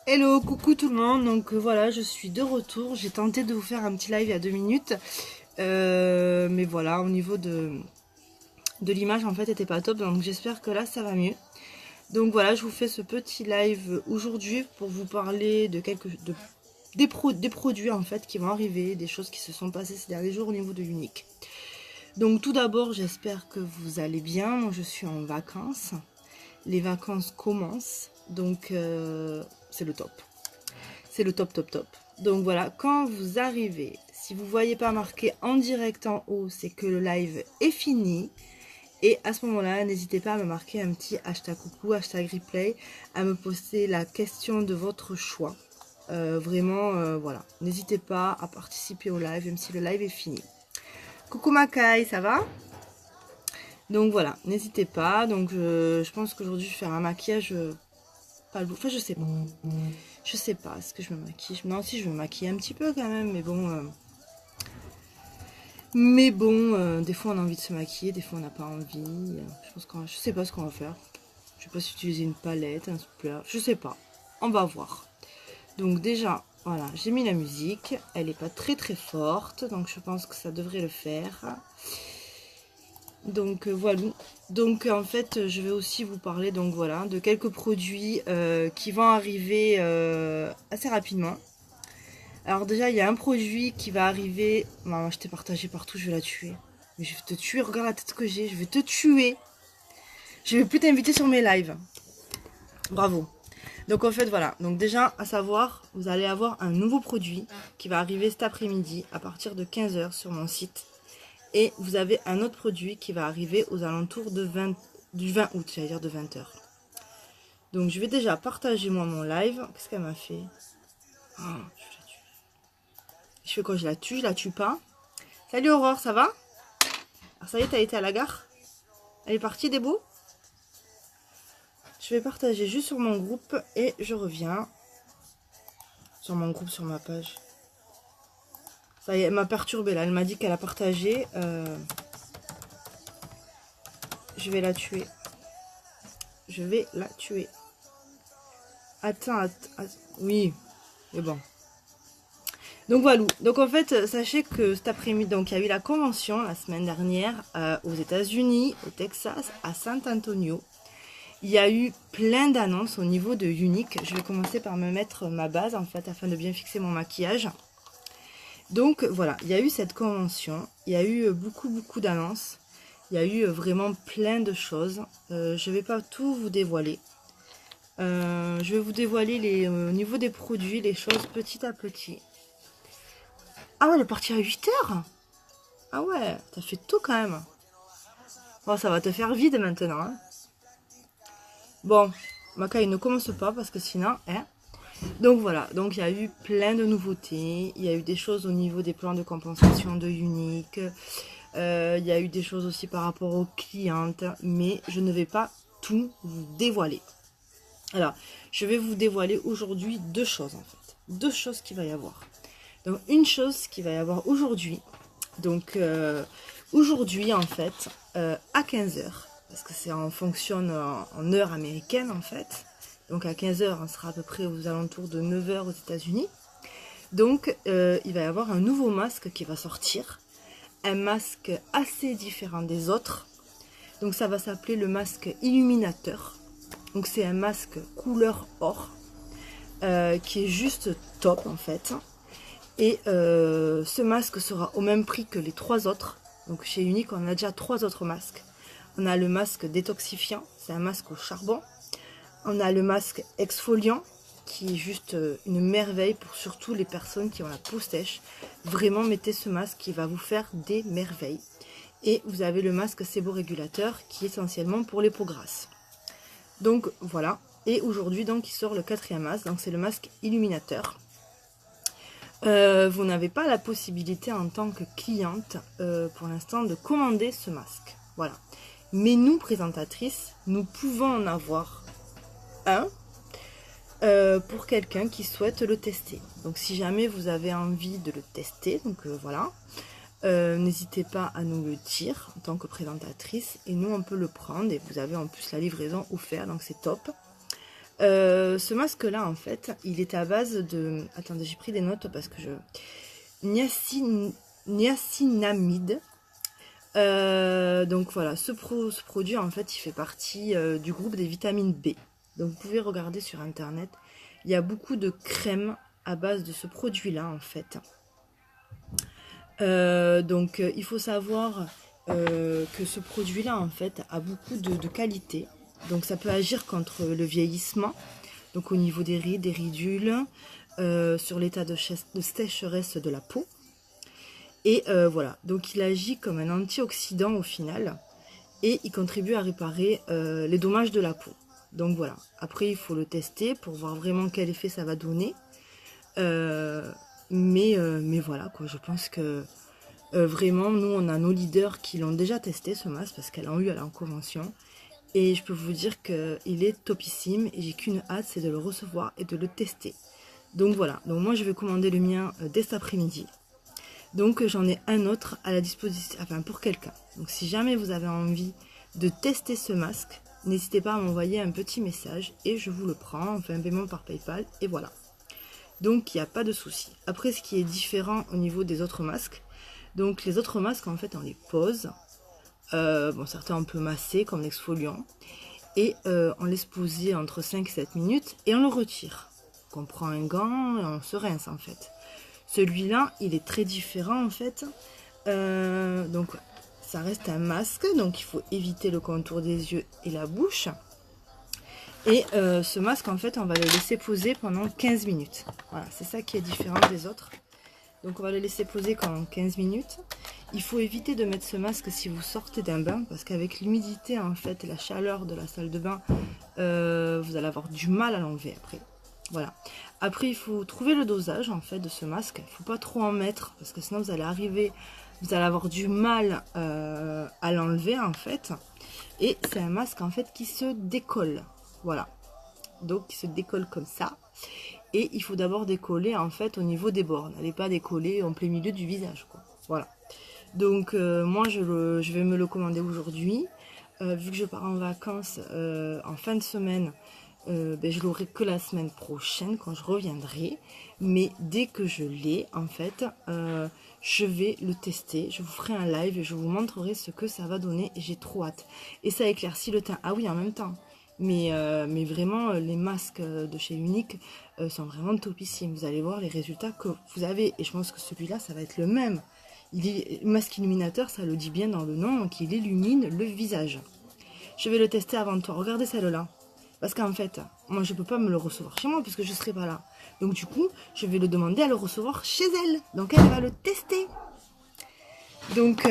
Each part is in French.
Hello, coucou tout le monde, donc voilà, je suis de retour. J'ai tenté de vous faire un petit live il y a 2 minutes, mais voilà, au niveau de l'image en fait, était pas top, donc j'espère que là ça va mieux. Donc voilà, je vous fais ce petit live aujourd'hui pour vous parler de des produits en fait qui vont arriver, des choses qui se sont passées ces derniers jours au niveau de Unique. Donc tout d'abord, j'espère que vous allez bien. Moi, je suis en vacances. Les vacances commencent, donc c'est le top. C'est le top, top, top. Donc voilà, quand vous arrivez, si vous ne voyez pas marqué en direct en haut, c'est que le live est fini. Et à ce moment-là, n'hésitez pas à me marquer un petit hashtag coucou, hashtag replay, à me poster la question de votre choix. Vraiment, voilà. N'hésitez pas à participer au live, même si le live est fini. Coucou Makai, ça va? Donc voilà, n'hésitez pas. Donc je pense qu'aujourd'hui, je vais faire un maquillage pas lourd. Enfin, je sais pas. Je sais pas, est-ce que je me maquille? Non, si, je me maquille un petit peu quand même, mais bon... des fois on a envie de se maquiller, des fois on n'a pas envie. Je sais pas ce qu'on va faire. Je sais pas si utiliser une palette, un spray, je sais pas. On va voir. Donc déjà, voilà, j'ai mis la musique. Elle est pas très très forte, donc je pense que ça devrait le faire. Donc voilà. Donc en fait, je vais aussi vous parler donc voilà de quelques produits qui vont arriver assez rapidement. Alors déjà, il y a un produit qui va arriver. Maman, je t'ai partagé partout, je vais la tuer. Mais je vais te tuer, regarde la tête que j'ai, je vais te tuer. Je vais plus t'inviter sur mes lives. Bravo. Donc en fait, voilà. Donc déjà, à savoir, vous allez avoir un nouveau produit qui va arriver cet après-midi à partir de 15h sur mon site. Et vous avez un autre produit qui va arriver aux alentours du 20 août, j'allais dire de 20h. Donc je vais déjà partager moi mon live. Qu'est-ce qu'elle m'a fait? Oh, je fais quoi? Je la tue pas. Salut Aurore, ça va? Alors ça y est, t'as été à la gare? Elle est partie, des beaux? Je vais partager juste sur mon groupe et je reviens. Sur mon groupe, sur ma page. Ça y est, elle m'a perturbée là. Elle m'a dit qu'elle a partagé. Je vais la tuer. Je vais la tuer. Attends. Oui, mais bon. Donc voilà. Donc en fait, sachez que cet après-midi, donc il y a eu la convention la semaine dernière aux États-Unis, au Texas, à San Antonio. Il y a eu plein d'annonces au niveau de Unique. Je vais commencer par me mettre ma base en fait afin de bien fixer mon maquillage. Donc voilà, il y a eu cette convention. Il y a eu beaucoup d'annonces. Il y a eu vraiment plein de choses. Je ne vais pas tout vous dévoiler. Je vais vous dévoiler au niveau des produits, les choses petit à petit. Ah ouais, elle est partie à 8h. Ah ouais, t'as fait tout quand même. Bon, ça va te faire vide maintenant. Hein. Bon, Makai ne commence pas parce que sinon, hein. Donc voilà, donc il y a eu plein de nouveautés. Il y a eu des choses au niveau des plans de compensation de Unique. Il y a eu des choses aussi par rapport aux clientes. Mais je ne vais pas tout vous dévoiler. Alors, je vais vous dévoiler aujourd'hui deux choses en fait. Deux choses qu'il va y avoir. Donc une chose qu'il va y avoir aujourd'hui. Donc aujourd'hui en fait, à 15h. Parce que c'est en fonction en heure américaine en fait. Donc à 15h, on sera à peu près aux alentours de 9h aux États-Unis. Donc il va y avoir un nouveau masque qui va sortir. Un masque assez différent des autres. Donc ça va s'appeler le masque illuminateur. Donc c'est un masque couleur or. Qui est juste top en fait. Et ce masque sera au même prix que les trois autres. Donc chez Unique, on a déjà trois autres masques. On a le masque détoxifiant, c'est un masque au charbon. On a le masque exfoliant, qui est juste une merveille pour surtout les personnes qui ont la peau sèche. Vraiment, mettez ce masque qui va vous faire des merveilles. Et vous avez le masque séborégulateur, qui est essentiellement pour les peaux grasses. Donc voilà. Et aujourd'hui, donc, il sort le quatrième masque. Donc c'est le masque illuminateur. Vous n'avez pas la possibilité en tant que cliente, pour l'instant, de commander ce masque. Voilà. Mais nous, présentatrices, nous pouvons en avoir un pour quelqu'un qui souhaite le tester. Donc si jamais vous avez envie de le tester, donc voilà, N'hésitez pas à nous le dire en tant que présentatrice. Et nous, on peut le prendre. Et vous avez en plus la livraison offerte, donc c'est top. Ce masque-là, en fait, il est à base de... Attendez, j'ai pris des notes parce que je... Niacinamide. Donc voilà, ce produit, en fait, il fait partie du groupe des vitamines B. Donc vous pouvez regarder sur Internet. Il y a beaucoup de crèmes à base de ce produit-là, en fait. Il faut savoir que ce produit-là, en fait, a beaucoup de qualités. Donc ça peut agir contre le vieillissement, donc au niveau des rides, des ridules, sur l'état de sécheresse de la peau. Et voilà, donc il agit comme un antioxydant au final, et il contribue à réparer les dommages de la peau. Donc voilà, après il faut le tester pour voir vraiment quel effet ça va donner. Mais voilà, quoi, je pense que vraiment, nous on a nos leaders qui l'ont déjà testé ce masque, parce qu'elles l'ont eu à la convention. Et je peux vous dire qu'il est topissime et j'ai qu'une hâte, c'est de le recevoir et de le tester. Donc voilà, donc moi je vais commander le mien dès cet après-midi. Donc j'en ai un autre à la disposition, enfin pour quelqu'un. Donc si jamais vous avez envie de tester ce masque, n'hésitez pas à m'envoyer un petit message et je vous le prends, on fait un paiement par PayPal et voilà. Donc il n'y a pas de souci. Après ce qui est différent au niveau des autres masques, donc les autres masques en fait on les pose. Bon, certains on peut masser comme l'exfoliant et on laisse poser entre 5 et 7 minutes et on le retire. Donc on prend un gant et on se rince en fait. Celui-là il est très différent en fait. Donc ça reste un masque, donc il faut éviter le contour des yeux et la bouche. Et ce masque en fait on va le laisser poser pendant 15 minutes. Voilà, c'est ça qui est différent des autres. Donc on va le laisser poser pendant 15 minutes. Il faut éviter de mettre ce masque si vous sortez d'un bain, parce qu'avec l'humidité en fait, la chaleur de la salle de bain, vous allez avoir du mal à l'enlever après. Voilà. Après il faut trouver le dosage en fait de ce masque. Il ne faut pas trop en mettre, parce que sinon vous allez avoir du mal à l'enlever en fait. Et c'est un masque en fait qui se décolle. Voilà. Donc il se décolle comme ça. Et il faut d'abord décoller en fait au niveau des bords. N'allez pas décoller en plein milieu du visage, quoi. Voilà. Donc moi je vais me le commander aujourd'hui. Vu que je pars en vacances en fin de semaine, je l'aurai que la semaine prochaine quand je reviendrai. Mais dès que je l'ai en fait, je vais le tester. Je vous ferai un live et je vous montrerai ce que ça va donner. Et j'ai trop hâte. Et ça éclaircit le teint. Ah oui, en même temps. Mais vraiment, les masques de chez Unique sont vraiment topissimes. Vous allez voir les résultats que vous avez. Et je pense que celui-là, ça va être le même. Masque illuminateur, ça le dit bien dans le nom, donc il illumine le visage. Je vais le tester avant toi. Regardez celle-là. Parce qu'en fait, moi, je ne peux pas me le recevoir chez moi puisque je ne serai pas là. Donc du coup, je vais le demander à le recevoir chez elle. Donc elle va le tester. Donc,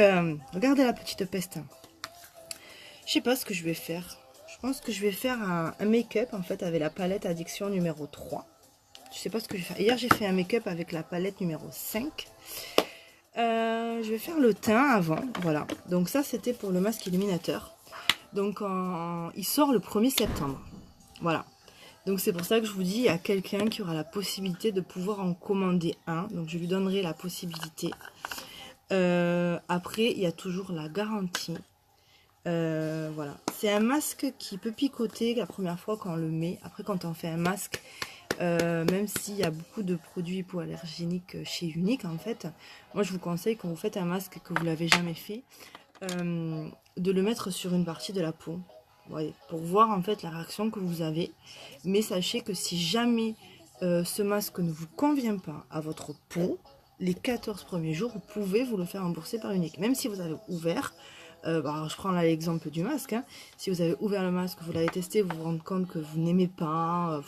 regardez la petite peste. Je sais pas ce que je vais faire. Je pense que je vais faire un make-up en fait avec la palette Addiction numéro 3. Je sais pas ce que je vais faire. Hier j'ai fait un make-up avec la palette numéro 5. Je vais faire le teint avant. Voilà. Donc ça c'était pour le masque illuminateur. Donc il sort le 1er septembre. Voilà. Donc c'est pour ça que je vous dis, il y a quelqu'un qui aura la possibilité de pouvoir en commander un. Donc je lui donnerai la possibilité. Après il y a toujours la garantie. Voilà, c'est un masque qui peut picoter la première fois quand on le met. Après quand on fait un masque, même s'il y a beaucoup de produits hypoallergéniques chez Unique en fait, moi je vous conseille quand vous faites un masque que vous l'avez jamais fait, de le mettre sur une partie de la peau, ouais, pour voir en fait la réaction que vous avez. Mais sachez que si jamais ce masque ne vous convient pas à votre peau, les 14 premiers jours vous pouvez vous le faire rembourser par Unique, même si vous avez ouvert. Je prends là l'exemple du masque, hein. Si vous avez ouvert le masque, vous l'avez testé, vous vous rendez compte que vous n'aimez pas,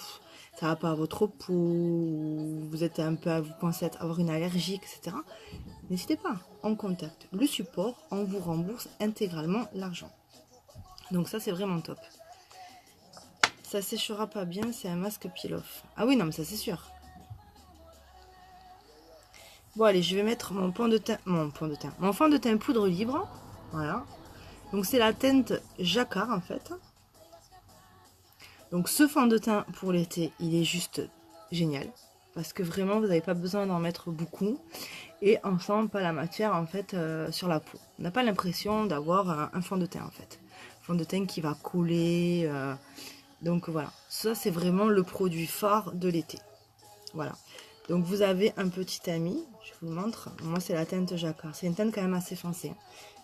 ça va pas à votre peau, vous êtes un peu, vous pensez avoir une allergie, etc. N'hésitez pas, on contacte le support, on vous rembourse intégralement l'argent. Donc ça c'est vraiment top. Ça séchera pas bien, c'est un masque peel-off. Ah oui, non mais ça c'est sûr. Bon allez, je vais mettre mon fond de teint poudre libre. Voilà. Donc c'est la teinte jacquard en fait. Donc ce fond de teint pour l'été, il est juste génial. parce que vraiment vous n'avez pas besoin d'en mettre beaucoup et on sent pas la matière en fait sur la peau. On n'a pas l'impression d'avoir un fond de teint en fait. Fond de teint qui va couler. Donc voilà, ça c'est vraiment le produit phare de l'été. Voilà. Donc vous avez un petit tamis, je vous montre. Moi c'est la teinte jacquard, c'est une teinte quand même assez foncée.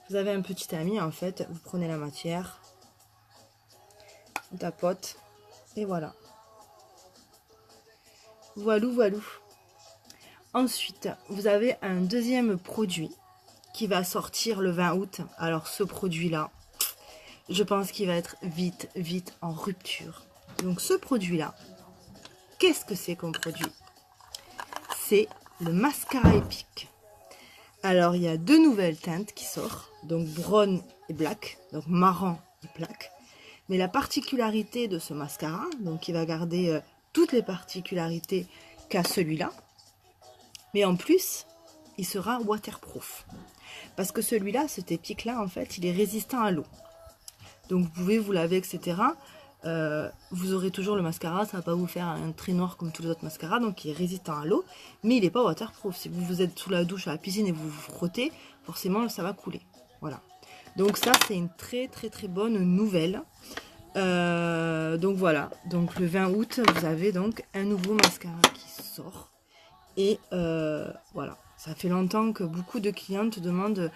Vous avez un petit tamis en fait, vous prenez la matière, on tapote et voilà. Voilou, voilou. Ensuite, vous avez un deuxième produit qui va sortir le 20 août. Alors ce produit-là, je pense qu'il va être vite, vite en rupture. Donc ce produit-là, qu'est-ce que c'est comme produit? C'est le mascara épique. Alors il y a deux nouvelles teintes qui sortent, donc brown et black, donc marron et black. Mais la particularité de ce mascara, donc il va garder toutes les particularités qu'a celui-là, mais en plus, il sera waterproof. Parce que celui-là, cet épique-là, en fait, il est résistant à l'eau. Donc vous pouvez vous laver, etc. Vous aurez toujours le mascara, ça ne va pas vous faire un trait noir comme tous les autres mascaras, donc il est résistant à l'eau, mais il n'est pas waterproof. Si vous êtes sous la douche à la piscine et vous vous frottez, forcément ça va couler. Voilà. Donc ça, c'est une très très très bonne nouvelle. Donc voilà, donc le 20 août, vous avez donc un nouveau mascara qui sort. Et voilà, ça fait longtemps que beaucoup de clientes demandent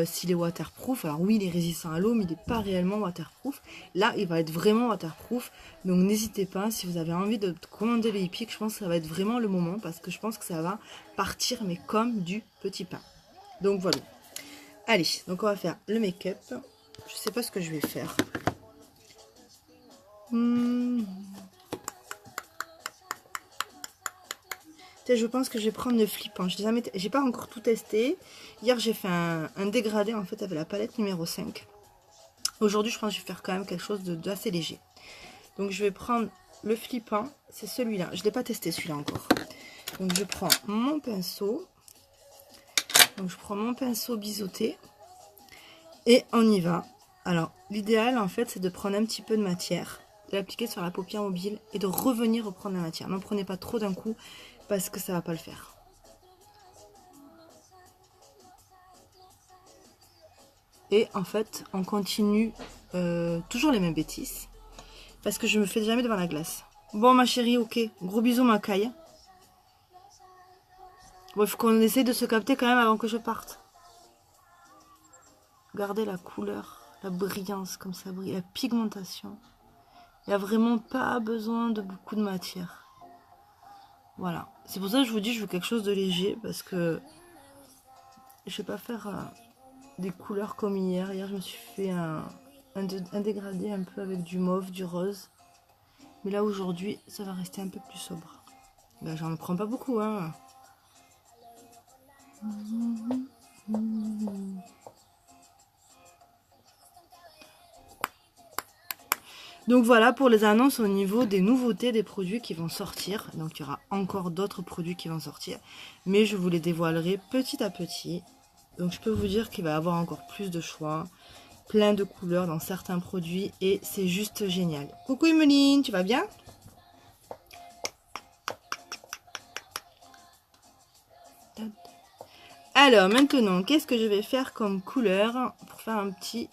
s'il est waterproof. Alors oui, il est résistant à l'eau, mais il n'est pas réellement waterproof. Là, il va être vraiment waterproof. Donc n'hésitez pas, si vous avez envie de commander le Epic, je pense que ça va être vraiment le moment parce que je pense que ça va partir, mais comme du petit pain. Donc voilà. Allez, donc on va faire le make-up. Je sais pas ce que je vais faire. Je pense que je vais prendre le flippant. J'ai pas encore tout testé. Hier, j'ai fait un dégradé en fait avec la palette numéro 5. Aujourd'hui, je pense que je vais faire quand même quelque chose d'assez léger. Donc, je vais prendre le flippant. C'est celui-là. Je ne l'ai pas testé celui-là encore. Donc, je prends mon pinceau. Donc, je prends mon pinceau biseauté. Et on y va. Alors, l'idéal en fait, c'est de prendre un petit peu de matière, de l'appliquer sur la paupière mobile et de revenir reprendre la matière. N'en prenez pas trop d'un coup parce que ça va pas le faire. Et en fait, on continue toujours les mêmes bêtises. Parce que je me fais jamais devant la glace. Bon, ma chérie, ok. Gros bisous, ma caille. Bon, il faut qu'on essaye de se capter quand même avant que je parte. Regardez la couleur, la brillance, comme ça brille, la pigmentation. Il n'y a vraiment pas besoin de beaucoup de matière. Voilà. C'est pour ça que je vous dis, je veux quelque chose de léger. Parce que je vais pas faire des couleurs comme hier. Hier, je me suis fait un dégradé un peu avec du mauve, du rose. Mais là, aujourd'hui, ça va rester un peu plus sobre. Ben, j'en prends pas beaucoup, hein. Donc voilà pour les annonces au niveau des nouveautés des produits qui vont sortir. Donc il y aura encore d'autres produits qui vont sortir. Mais je vous les dévoilerai petit à petit. Donc je peux vous dire qu'il va y avoir encore plus de choix. Plein de couleurs dans certains produits. Et c'est juste génial. Coucou Emeline, tu vas bien? Alors maintenant, qu'est-ce que je vais faire comme couleur pour faire un petit...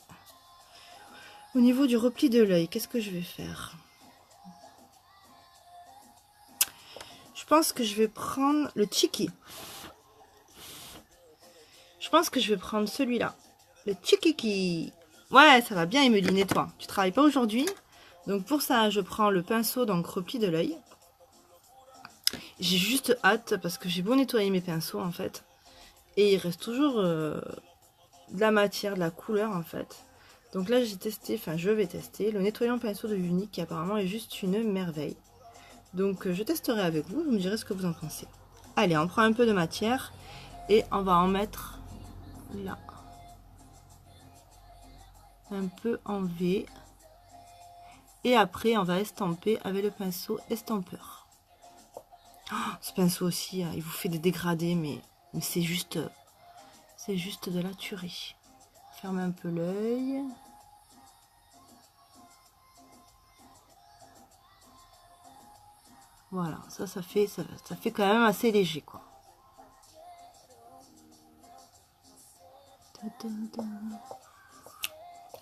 Au niveau du repli de l'œil, qu'est-ce que je vais faire? Je pense que je vais prendre le Chiki. Je pense que je vais prendre celui-là. Le Chikiki. Ouais, ça va bien, Emeline, et toi? Tu travailles pas aujourd'hui? Donc pour ça, je prends le pinceau, donc repli de l'œil. J'ai juste hâte, parce que j'ai beau nettoyer mes pinceaux, en fait. Et il reste toujours de la matière, de la couleur, en fait. Donc là, j'ai testé, enfin je vais tester le nettoyant pinceau de Unique qui apparemment est juste une merveille. Donc je testerai avec vous, vous me direz ce que vous en pensez. Allez, on prend un peu de matière et on va en mettre là. Un peu en V. Et après, on va estamper avec le pinceau estampeur. Oh, ce pinceau aussi, il vous fait des dégradés, mais c'est juste de la tuerie. Fermez un peu l'œil. Voilà, ça fait quand même assez léger, quoi.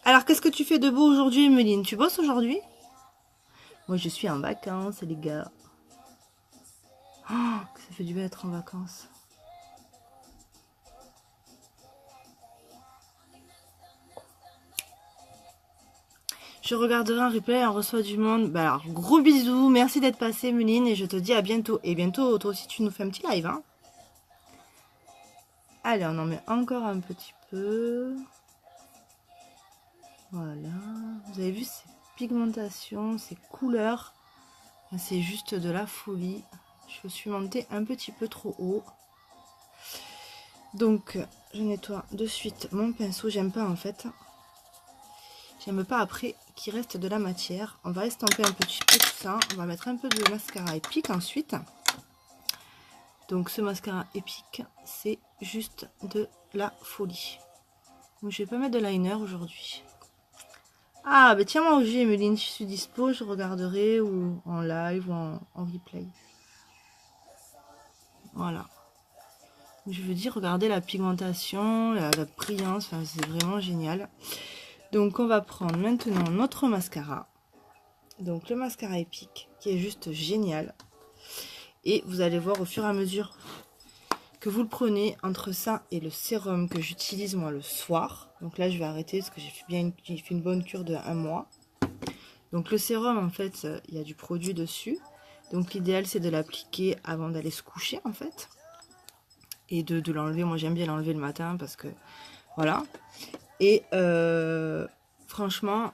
Alors, qu'est-ce que tu fais de beau aujourd'hui, Emeline? Tu bosses aujourd'hui? Moi, je suis en vacances, les gars. Oh, que ça fait du bien d'être en vacances. Je regarderai un replay, on reçoit du monde. Bah alors, gros bisous, merci d'être passé, Emeline, et je te dis à bientôt. Et bientôt, toi aussi, tu nous fais un petit live, hein. Allez, on en met encore un petit peu. Voilà. Vous avez vu ces pigmentations, ces couleurs. C'est juste de la folie. Je suis montée un petit peu trop haut. Donc, je nettoie de suite mon pinceau. J'aime pas en fait. J'aime pas après qu'il reste de la matière. On va estomper un petit peu tout ça. On va mettre un peu de mascara épique ensuite. Donc, ce mascara épique, c'est juste de la folie. Donc, je vais pas mettre de liner aujourd'hui. Ah, bah tiens, moi aussi, Emeline, si je suis dispo, je regarderai ou en live ou en replay. Voilà. Je veux dire, regardez la pigmentation, la brillance, enfin, c'est vraiment génial. Donc, on va prendre maintenant notre mascara. Donc, le mascara épique, qui est juste génial. Et vous allez voir au fur et à mesure que vous le prenez, entre ça et le sérum que j'utilise moi le soir. Donc là, je vais arrêter parce que j'ai fait une bonne cure de 1 mois. Donc le sérum, en fait, il y a du produit dessus. Donc l'idéal, c'est de l'appliquer avant d'aller se coucher, en fait. Et de l'enlever. Moi, j'aime bien l'enlever le matin parce que, voilà. Et franchement,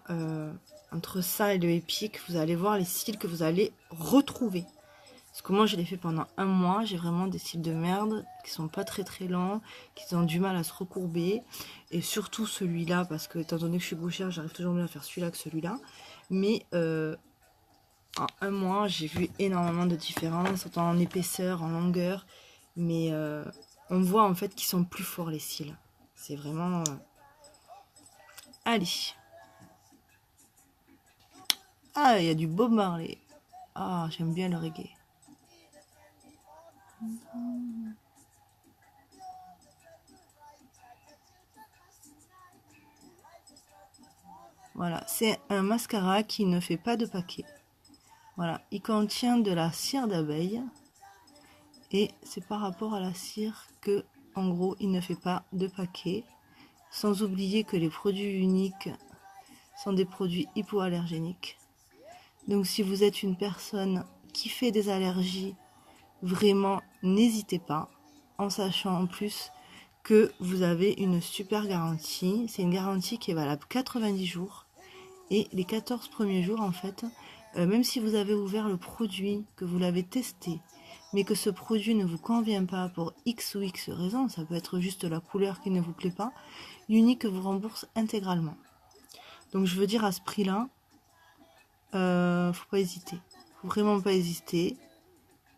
entre ça et le épique, vous allez voir les cils que vous allez retrouver. Parce que moi, je l'ai fait pendant 1 mois. J'ai vraiment des cils de merde qui sont pas très très longs, qui ont du mal à se recourber. Et surtout celui-là, parce que étant donné que je suis bouchère, j'arrive toujours mieux à faire celui-là que celui-là. Mais en 1 mois, j'ai vu énormément de différences, autant en épaisseur, en longueur. Mais on voit en fait qu'ils sont plus forts les cils. C'est vraiment... Allez. Ah, il y a du Bob Marley. Ah, j'aime bien le reggae. Voilà, c'est un mascara qui ne fait pas de paquet. Voilà, il contient de la cire d'abeille. Et c'est par rapport à la cire que, en gros, il ne fait pas de paquet. Sans oublier que les produits uniques sont des produits hypoallergéniques. Donc si vous êtes une personne qui fait des allergies, vraiment n'hésitez pas, en sachant en plus que vous avez une super garantie. C'est une garantie qui est valable 90 jours. Et les 14 premiers jours, en fait, même si vous avez ouvert le produit, que vous l'avez testé, mais que ce produit ne vous convient pas pour X ou X raisons, ça peut être juste la couleur qui ne vous plaît pas, l'Unique vous rembourse intégralement. Donc je veux dire, à ce prix-là, faut pas hésiter. Faut vraiment pas hésiter.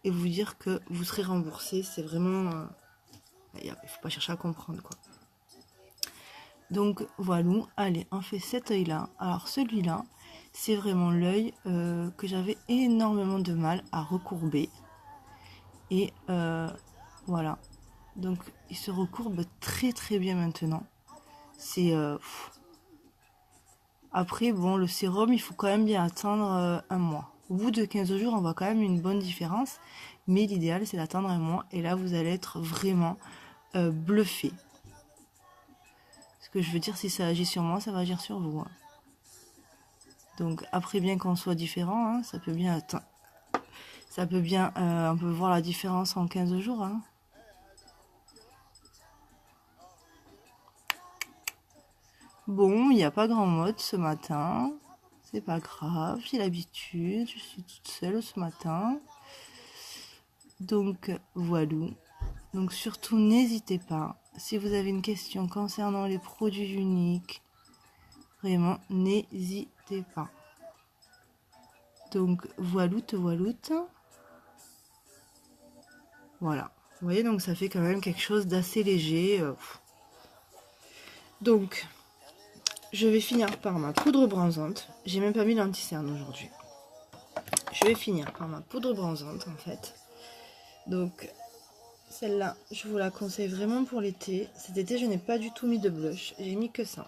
Et vous dire que vous serez remboursé, c'est vraiment... il faut pas chercher à comprendre, quoi. Donc voilà, allez, on fait cet œil-là. Alors celui-là, c'est vraiment l'œil que j'avais énormément de mal à recourber. Et voilà. Donc il se recourbe très très bien maintenant. C'est... Après, bon, le sérum, il faut quand même bien attendre 1 mois. Au bout de 15 jours, on voit quand même une bonne différence. Mais l'idéal, c'est d'attendre 1 mois. Et là, vous allez être vraiment bluffé. Ce que je veux dire, si ça agit sur moi, ça va agir sur vous. Hein. Donc, après, bien qu'on soit différent, hein, ça peut bien... on peut voir la différence en 15 jours. Hein. Bon, il n'y a pas grand mode ce matin. C'est pas grave, j'ai l'habitude. Je suis toute seule ce matin. Donc, voilà. Donc, surtout, n'hésitez pas. Si vous avez une question concernant les produits uniques, vraiment, n'hésitez pas. Donc, voiloute. Voilà. Vous voyez, donc ça fait quand même quelque chose d'assez léger. Donc, je vais finir par ma poudre bronzante. J'ai même pas mis l'anti-cerne aujourd'hui. Je je vais finir par ma poudre bronzante en fait. Donc celle-là, je vous la conseille vraiment pour l'été. Cet été, je n'ai pas du tout mis de blush, j'ai mis que ça.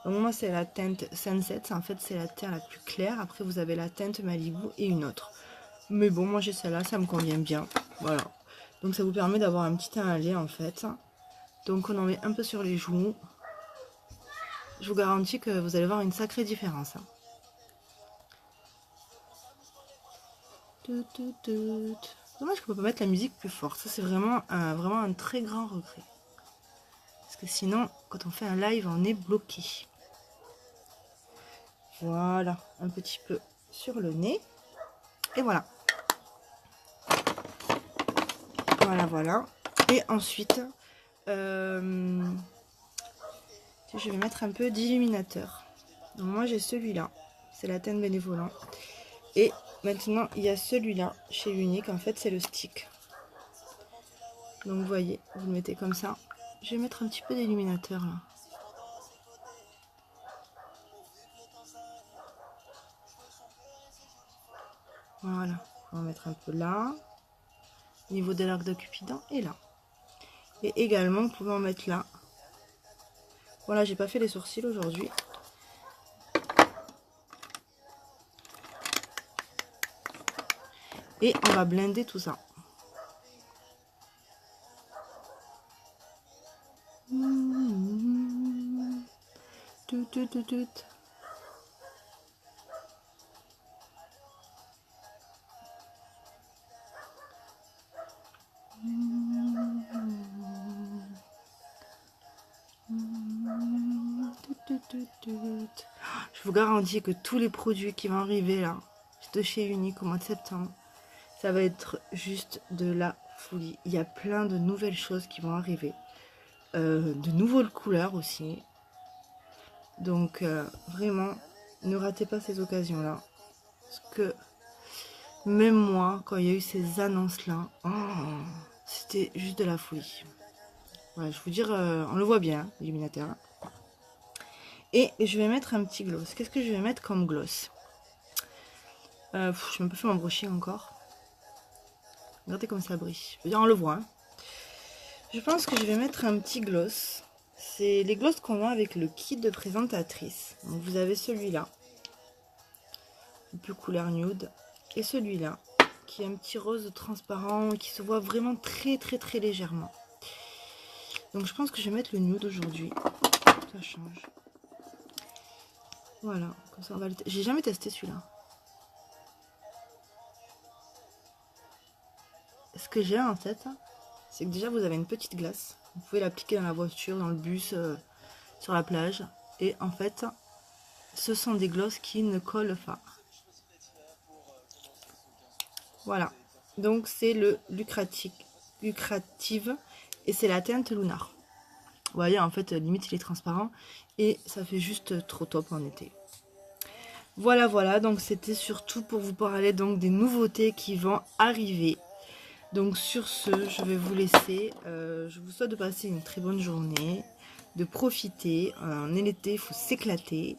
Donc moi, c'est la teinte Sunset, en fait, c'est la teinte la plus claire. Après, vous avez la teinte Malibu et une autre. Mais bon, moi j'ai celle-là, ça me convient bien. Voilà. Donc ça vous permet d'avoir un petit teint à lait en fait. Donc on en met un peu sur les joues. Je vous garantis que vous allez voir une sacrée différence. Dommage qu'on ne peut pas mettre la musique plus forte. Ça c'est vraiment un très grand regret. Parce que sinon, quand on fait un live, on est bloqué. Voilà, un petit peu sur le nez. Et voilà. Voilà. Et ensuite, je vais mettre un peu d'illuminateur. Donc moi j'ai celui-là, c'est la teinte bénévolant. Et maintenant il y a celui-là chez Unique, en fait c'est le stick. Donc vous voyez, vous le mettez comme ça. Je vais mettre un petit peu d'illuminateur là. Voilà, on va mettre un peu là, au niveau de l'arc de Cupidon et là. Et également vous pouvez en mettre là. Voilà, j'ai pas fait les sourcils aujourd'hui. Et on va blinder tout ça. Je vous garantis que tous les produits qui vont arriver là, de chez Unique au mois de septembre, ça va être juste de la folie. Il y a plein de nouvelles choses qui vont arriver. De nouvelles couleurs aussi. Donc vraiment, ne ratez pas ces occasions-là. Parce que même moi, quand il y a eu ces annonces-là, oh, c'était juste de la folie. Voilà, je vous dire, on le voit bien, l'illuminateur. Et je vais mettre un petit gloss. Qu'est-ce que je vais mettre comme gloss? Je n'ai même pas fait mon brushing encore. Regardez comme ça brille. Je veux dire, on le voit. Hein. Je pense que je vais mettre un petit gloss. C'est les gloss qu'on a avec le kit de présentatrice. Donc vous avez celui-là, un peu couleur nude, et celui-là, qui est un petit rose transparent, qui se voit vraiment très légèrement. Donc je pense que je vais mettre le nude aujourd'hui. Ça change. Voilà, comme ça on va le tester. J'ai jamais testé celui-là. Ce que j'ai en tête, c'est que déjà vous avez une petite glace. Vous pouvez l'appliquer dans la voiture, dans le bus, sur la plage. Et en fait, ce sont des glosses qui ne collent pas. Voilà. Donc c'est le Lucrative et c'est la teinte Lunar. Vous voyez, en fait, limite il est transparent et ça fait juste trop top en été. Voilà. Donc c'était surtout pour vous parler donc des nouveautés qui vont arriver. Donc sur ce, je vais vous laisser. Je vous souhaite de passer une très bonne journée, de profiter. En l'été, il faut s'éclater.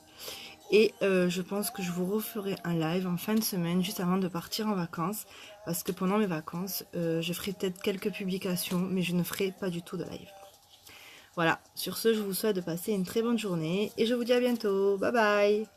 Et je pense que je vous referai un live en fin de semaine, juste avant de partir en vacances. Parce que pendant mes vacances, je ferai peut-être quelques publications, mais je ne ferai pas du tout de live. Voilà, sur ce, je vous souhaite de passer une très bonne journée. Et je vous dis à bientôt. Bye bye!